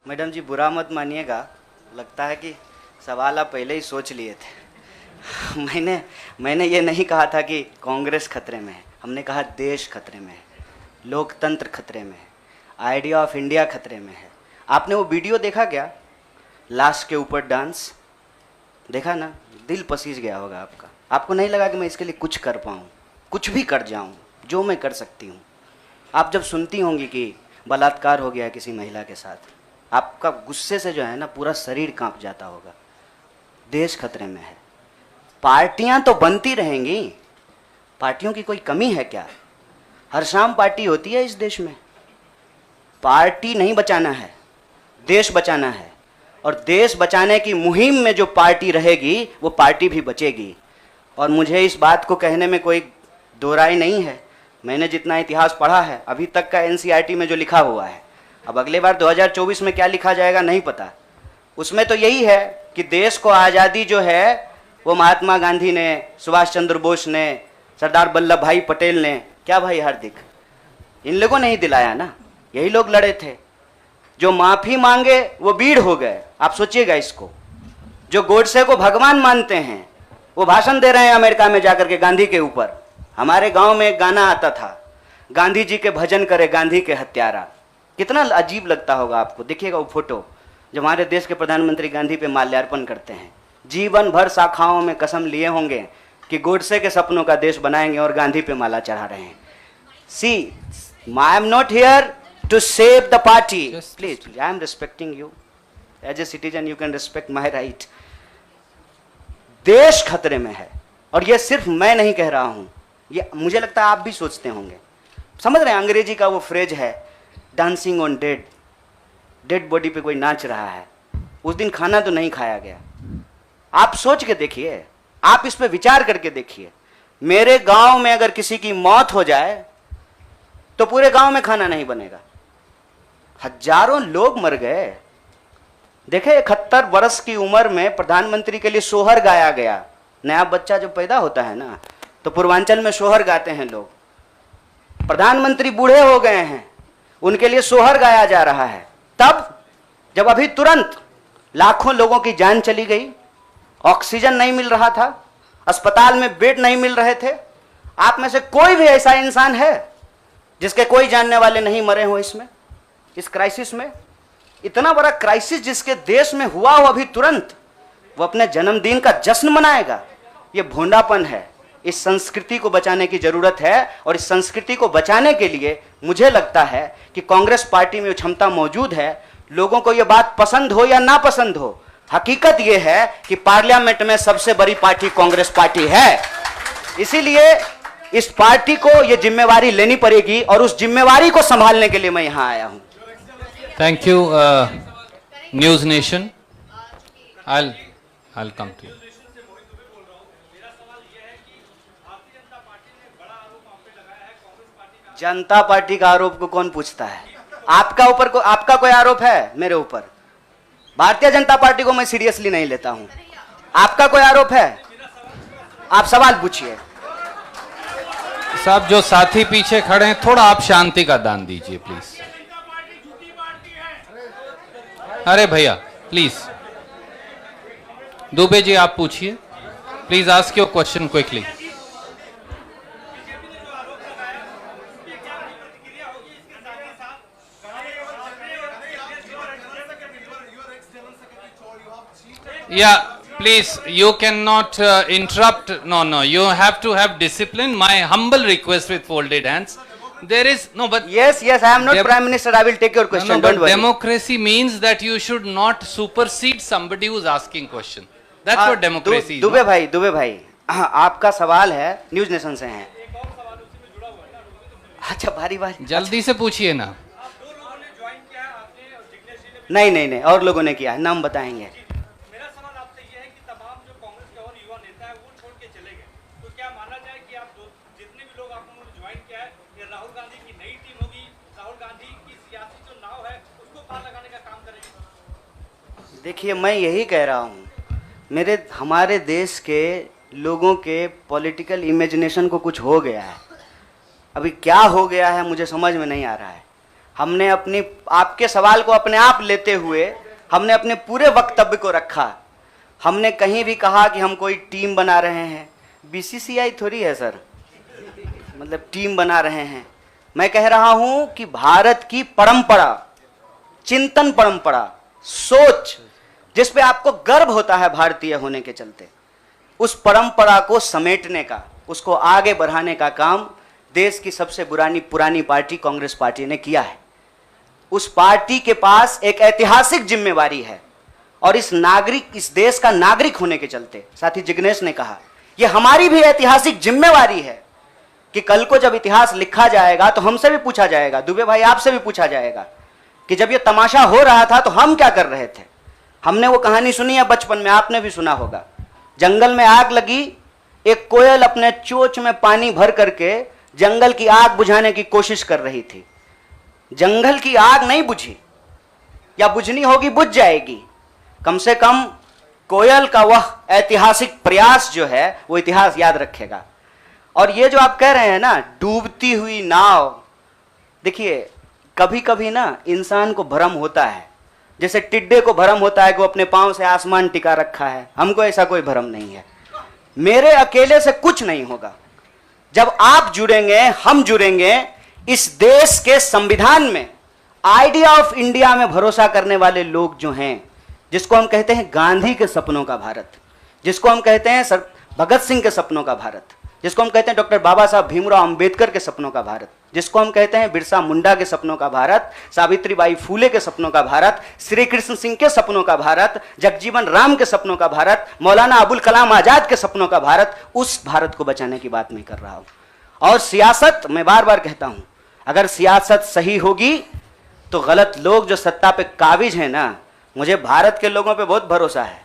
Madam जी बुरा मत मानिएगा, लगता है कि सवाल आप पहले ही सोच लिए थे। मैंने ये नहीं कहा था कि कांग्रेस खतरे में है, हमने कहा देश खतरे में है, लोकतंत्र खतरे में है, आइडिया ऑफ इंडिया खतरे में है। आपने वो वीडियो देखा क्या, लाश के ऊपर डांस देखा ना? दिल पसीज गया होगा आपका। आपको नहीं लगा कि मैं इसके लिए कुछ कर पाऊँ, कुछ भी कर जाऊँ जो मैं कर सकती हूँ। आप जब सुनती होंगी कि बलात्कार हो गया है किसी महिला के साथ, आपका गुस्से से जो है ना पूरा शरीर कांप जाता होगा। देश खतरे में है। पार्टियां तो बनती रहेंगी, पार्टियों की कोई कमी है क्या? हर शाम पार्टी होती है इस देश में। पार्टी नहीं बचाना है, देश बचाना है। और देश बचाने की मुहिम में जो पार्टी रहेगी वो पार्टी भी बचेगी। और मुझे इस बात को कहने में कोई दो राय नहीं है। मैंने जितना इतिहास पढ़ा है अभी तक का एनसीईआरटी में जो लिखा हुआ है, अब अगले बार 2024 में क्या लिखा जाएगा नहीं पता। उसमें तो यही है कि देश को आज़ादी जो है वो महात्मा गांधी ने, सुभाष चंद्र बोस ने, सरदार वल्लभ भाई पटेल ने, क्या भाई हार्दिक, इन लोगों ने ही दिलाया ना। यही लोग लड़े थे। जो माफ़ी मांगे वो बीड़ हो गए। आप सोचिएगा इसको। जो गोडसे को भगवान मानते हैं वो भाषण दे रहे हैं अमेरिका में जाकर के गांधी के ऊपर। हमारे गांव में एक गाना आता था, गांधी जी के भजन करे गांधी के हत्यारा। कितना अजीब लगता होगा आपको। देखिएगा वो फोटो जब हमारे देश के प्रधानमंत्री गांधी पे माल्यार्पण करते हैं। जीवन भर शाखाओं में कसम लिए होंगे कि गोडसे के सपनों का देश बनाएंगे और गांधी पे माला चढ़ा रहे हैं। See, I am not here to save the party, please, I am respecting you as a citizen, you can respect my right. देश खतरे में है। और ये सिर्फ मैं नहीं कह रहा हूं, ये मुझे लगता है आप भी सोचते होंगे। समझ रहे हैं, अंग्रेजी का वो फ्रेज है dancing on dead. Dead body पे कोई नाच रहा है। उस दिन खाना तो नहीं खाया गया। आप सोच के देखिए, आप इस पे विचार करके देखिए। मेरे गांव में अगर किसी की मौत हो जाए तो पूरे गांव में खाना नहीं बनेगा। हजारों लोग मर गए। देखे 71 वर्ष की उम्र में प्रधानमंत्री के लिए सोहर गाया गया। नया बच्चा जब पैदा होता है ना तो पूर्वांचल में सोहर गाते हैं लोग। प्रधानमंत्री बूढ़े हो गए हैं, उनके लिए सोहर गाया जा रहा है। तब जब अभी तुरंत लाखों लोगों की जान चली गई, ऑक्सीजन नहीं मिल रहा था, अस्पताल में बेड नहीं मिल रहे थे। आप में से कोई भी ऐसा इंसान है जिसके कोई जानने वाले नहीं मरे हो इसमें, इस क्राइसिस में? इतना बड़ा क्राइसिस जिसके देश में हुआ हो अभी तुरंत, वो अपने जन्मदिन का जश्न मनाएगा? ये भोंडापन है। इस संस्कृति को बचाने की जरूरत है। और इस संस्कृति को बचाने के लिए मुझे लगता है कि कांग्रेस पार्टी में क्षमता मौजूद है। लोगों को यह बात पसंद हो या ना पसंद हो, हकीकत यह है कि पार्लियामेंट में सबसे बड़ी पार्टी कांग्रेस पार्टी है। इसीलिए इस पार्टी को यह जिम्मेवारी लेनी पड़ेगी और उस जिम्मेवारी को संभालने के लिए मैं यहां आया हूं। Thank you news nation. I'll come to you. Janata party का आरोप को कौन पूछता है? आपका कोई आरोप है मेरे ऊपर? भारतीय जनता पार्टी को मैं सीरियसली नहीं लेता हूं। आपका कोई आरोप है? आप सवाल पूछिए। साहब, जो साथी पीछे खड़े हैं, थोड़ा आप शांति का दान दीजिए प्लीज। अरे भैया प्लीज। दुबे जी आप पूछिए please, ask your question quickly. Yeah, please, you cannot interrupt. No, you have to have discipline. My humble request with folded hands. There is no, but yes, I am not Prime Minister. I will take your question. No, don't worry. Democracy means that you should not supersede somebody who's asking question. That's what democracy is. Dubey भाई, आपका सवाल है, news nation से हैं। अच्छा, बारी जल्दी से पूछिए ना। नहीं, और लोगों ने किया है, नाम बताएंगे। देखिए, मैं यही कह रहा हूँ, हमारे देश के लोगों के पॉलिटिकल इमेजिनेशन को कुछ हो गया है। अभी क्या हो गया है मुझे समझ में नहीं आ रहा है। हमने अपनी आपके सवाल को अपने आप लेते हुए हमने अपने पूरे वक्तव्य को रखा। हमने कहीं भी कहा कि हम कोई टीम बना रहे हैं, बीसीसीआई थोड़ी है सर, मतलब टीम बना रहे हैं। मैं कह रहा हूं कि भारत की परंपरा, चिंतन परंपरा, सोच, जिस पे आपको गर्व होता है भारतीय होने के चलते, उस परंपरा को समेटने का, उसको आगे बढ़ाने का काम देश की सबसे पुरानी पार्टी कांग्रेस पार्टी ने किया है। उस पार्टी के पास एक ऐतिहासिक जिम्मेवारी है और इस देश का नागरिक होने के चलते, साथी जिग्नेश ने कहा, यह हमारी भी ऐतिहासिक जिम्मेवारी है कि कल को जब इतिहास लिखा जाएगा तो हमसे भी पूछा जाएगा, दुबे भाई आपसे भी पूछा जाएगा कि जब यह तमाशा हो रहा था तो हम क्या कर रहे थे। हमने वो कहानी सुनी है बचपन में, आपने भी सुना होगा। जंगल में आग लगी, एक कोयल अपने चोंच में पानी भर करके जंगल की आग बुझाने की कोशिश कर रही थी। जंगल की आग नहीं बुझी, या बुझनी होगी बुझ जाएगी। कम से कम कोयल का वह ऐतिहासिक प्रयास जो है वो इतिहास याद रखेगा। और ये जो आप कह रहे हैं ना, डूबती हुई नाव, देखिए कभी कभी ना इंसान को भ्रम होता है, जैसे टिड्डे को भ्रम होता है कि वो अपने पांव से आसमान टिका रखा है। हमको ऐसा कोई भ्रम नहीं है। मेरे अकेले से कुछ नहीं होगा। जब आप जुड़ेंगे, हम जुड़ेंगे, इस देश के संविधान में, आइडिया ऑफ इंडिया में भरोसा करने वाले लोग जो हैं, जिसको हम कहते हैं गांधी के सपनों का भारत, जिसको हम कहते हैं भगत सिंह के सपनों का भारत, जिसको हम कहते हैं डॉक्टर बाबा साहब भीमराव अंबेडकर के सपनों का भारत, जिसको हम कहते हैं बिरसा मुंडा के सपनों का भारत, सावित्रीबाई फूले के सपनों का भारत, श्री कृष्ण सिंह के सपनों का भारत, जगजीवन राम के सपनों का भारत, मौलाना अबुल कलाम आजाद के सपनों का भारत, उस भारत को बचाने की बात मैं कर रहा हूं। और सियासत, मैं बार बार कहता हूं, अगर सियासत सही होगी तो गलत लोग जो सत्ता पे काबिज हैं ना, मुझे भारत के लोगों पे बहुत भरोसा है।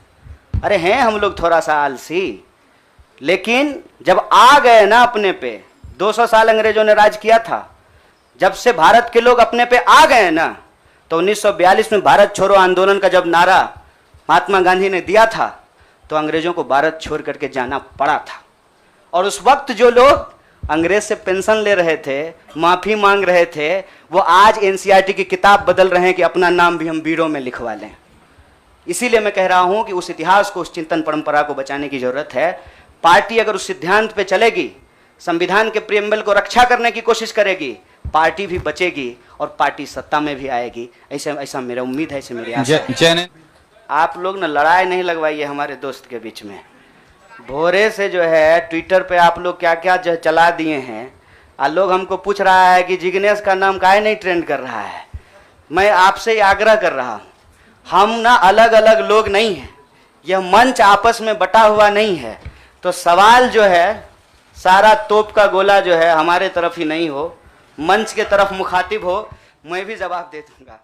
अरे हैं हम लोग थोड़ा सा आलसी, लेकिन जब आ गए ना अपने पे, 200 साल अंग्रेजों ने राज किया था, जब से भारत के लोग अपने पे आ गए ना, तो 1942 में भारत छोड़ो आंदोलन का जब नारा महात्मा गांधी ने दिया था, तो अंग्रेजों को भारत छोड़ करके जाना पड़ा था। और उस वक्त जो लोग अंग्रेज से पेंशन ले रहे थे, माफी मांग रहे थे, वो आज एनसीईआरटी की किताब बदल रहे हैं कि अपना नाम भी हम बीड़ों में लिखवा लें। इसीलिए मैं कह रहा हूं कि उस इतिहास को, उस चिंतन परंपरा को बचाने की जरूरत है। पार्टी अगर उस सिद्धांत पे चलेगी, संविधान के प्रियम्बल को रक्षा करने की कोशिश करेगी, पार्टी भी बचेगी और पार्टी सत्ता में भी आएगी। ऐसा मेरा उम्मीद है, ऐसे मेरी आशा है। आप लोग ना लड़ाई नहीं लगवाइए हमारे दोस्त के बीच में। भोरे से जो है ट्विटर पे आप लोग क्या क्या जो चला दिए हैं, और लोग हमको पूछ रहा है कि जिग्नेश का नाम काहे नहीं ट्रेंड कर रहा है। मैं आपसे आग्रह कर रहा हूँ, हम ना अलग अलग लोग नहीं हैं, यह मंच आपस में बटा हुआ नहीं है। तो सवाल जो है, सारा तोप का गोला जो है हमारे तरफ ही नहीं हो, मंच के तरफ मुखातिब हो, मैं भी जवाब दे दूंगा।